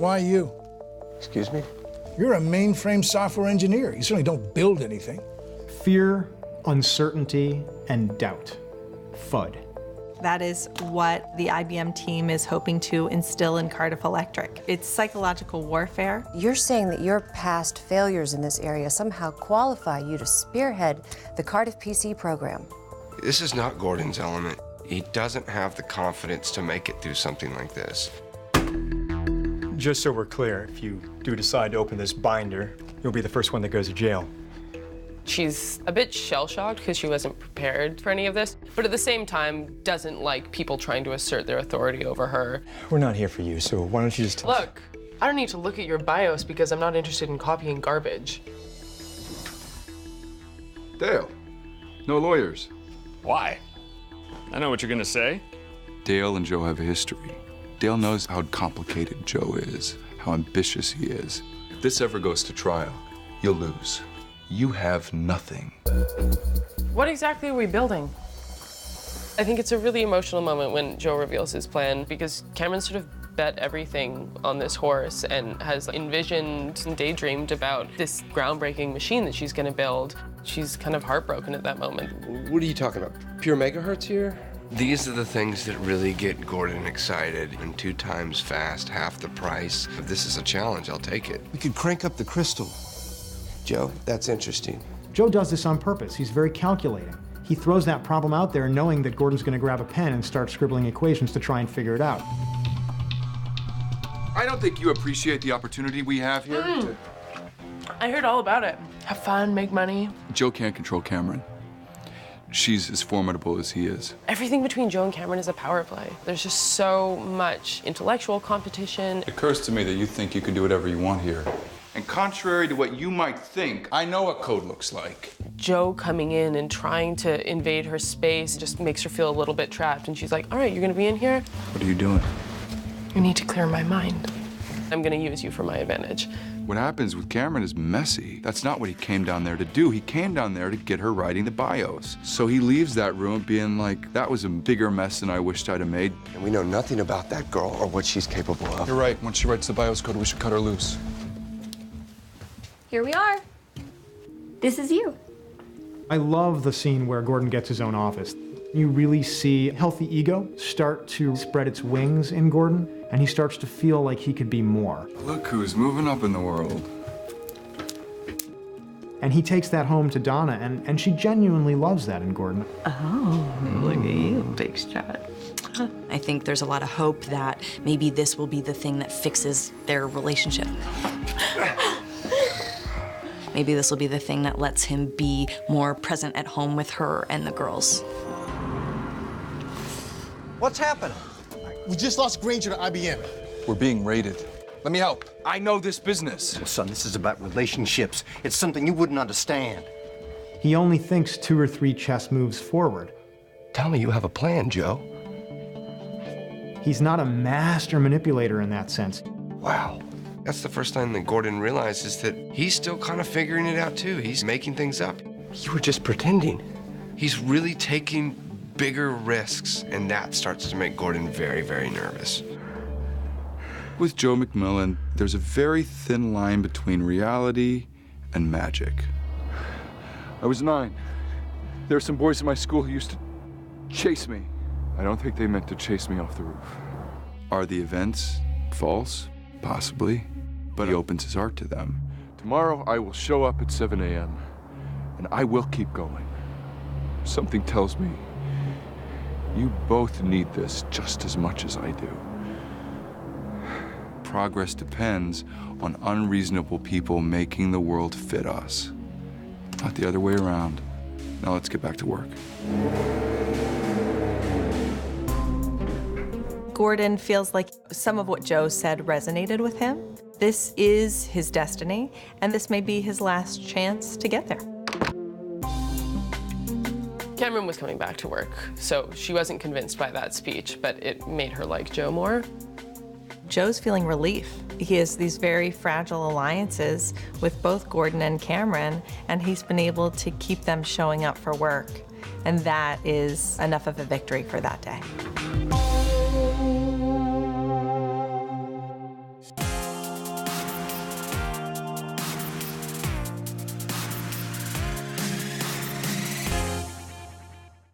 Why you? Excuse me? You're a mainframe software engineer. You certainly don't build anything. Fear, uncertainty, and doubt. FUD. That is what the IBM team is hoping to instill in Cardiff Electric. It's psychological warfare. You're saying that your past failures in this area somehow qualify you to spearhead the Cardiff PC program. This is not Gordon's element. He doesn't have the confidence to make it through something like this. Just so we're clear, if you do decide to open this binder, you'll be the first one that goes to jail. She's a bit shell-shocked because she wasn't prepared for any of this, but at the same time doesn't like people trying to assert their authority over her. We're not here for you, so why don't you just tell us? Look, I don't need to look at your BIOS because I'm not interested in copying garbage. Dale, no lawyers. Why? I know what you're gonna say. Dale and Joe have a history. Dale knows how complicated Joe is, how ambitious he is. If this ever goes to trial, you'll lose. You have nothing. What exactly are we building? I think it's a really emotional moment when Joe reveals his plan because Cameron sort of bet everything on this horse and has envisioned and daydreamed about this groundbreaking machine that she's gonna build. She's kind of heartbroken at that moment. What are you talking about? Pure megahertz here? These are the things that really get Gordon excited. And 2 times fast, half the price. If this is a challenge, I'll take it. We could crank up the crystal. Joe, that's interesting. Joe does this on purpose. He's very calculating. He throws that problem out there knowing that Gordon's going to grab a pen and start scribbling equations to try and figure it out. I don't think you appreciate the opportunity we have here. I heard all about it. Have fun, make money. Joe can't control Cameron. She's as formidable as he is. Everything between Joe and Cameron is a power play. There's just so much intellectual competition. It occurs to me that you think you can do whatever you want here. And contrary to what you might think, I know what code looks like. Joe coming in and trying to invade her space just makes her feel a little bit trapped. And she's like, all right, you're gonna be in here? What are you doing? You need to clear my mind. I'm gonna use you for my advantage. What happens with Cameron is messy. That's not what he came down there to do. He came down there to get her writing the BIOS. So he leaves that room being like, that was a bigger mess than I wished I'd have made. And we know nothing about that girl or what she's capable of. You're right. Once she writes the BIOS code, we should cut her loose. Here we are. This is you. I love the scene where Gordon gets his own office. You really see healthy ego start to spread its wings in Gordon, and he starts to feel like he could be more. Look who's moving up in the world. And he takes that home to Donna, and she genuinely loves that in Gordon. Oh, look at you, big shot. I think there's a lot of hope that maybe this will be the thing that fixes their relationship. Maybe this will be the thing that lets him be more present at home with her and the girls. What's happening? We just lost Granger to IBM. We're being raided. Let me help. I know this business. Well, son, this is about relationships. It's something you wouldn't understand. He only thinks 2 or 3 chess moves forward. Tell me you have a plan, Joe. He's not a master manipulator in that sense. Wow. That's the first time that Gordon realizes that he's still kind of figuring it out too. He's making things up. You were just pretending. He's really taking bigger risks, and that starts to make Gordon very, very nervous. With Joe McMillan, there's a very thin line between reality and magic. I was 9. There were some boys in my school who used to chase me. I don't think they meant to chase me off the roof. Are the events false? Possibly. But he opens his heart to them. Tomorrow, I will show up at 7 a.m., and I will keep going. Something tells me you both need this just as much as I do. Progress depends on unreasonable people making the world fit us, not the other way around. Now let's get back to work. Gordon feels like some of what Joe said resonated with him. This is his destiny, and this may be his last chance to get there. Cameron was coming back to work, so she wasn't convinced by that speech, but it made her like Joe more. Joe's feeling relief. He has these very fragile alliances with both Gordon and Cameron, and he's been able to keep them showing up for work. And that is enough of a victory for that day.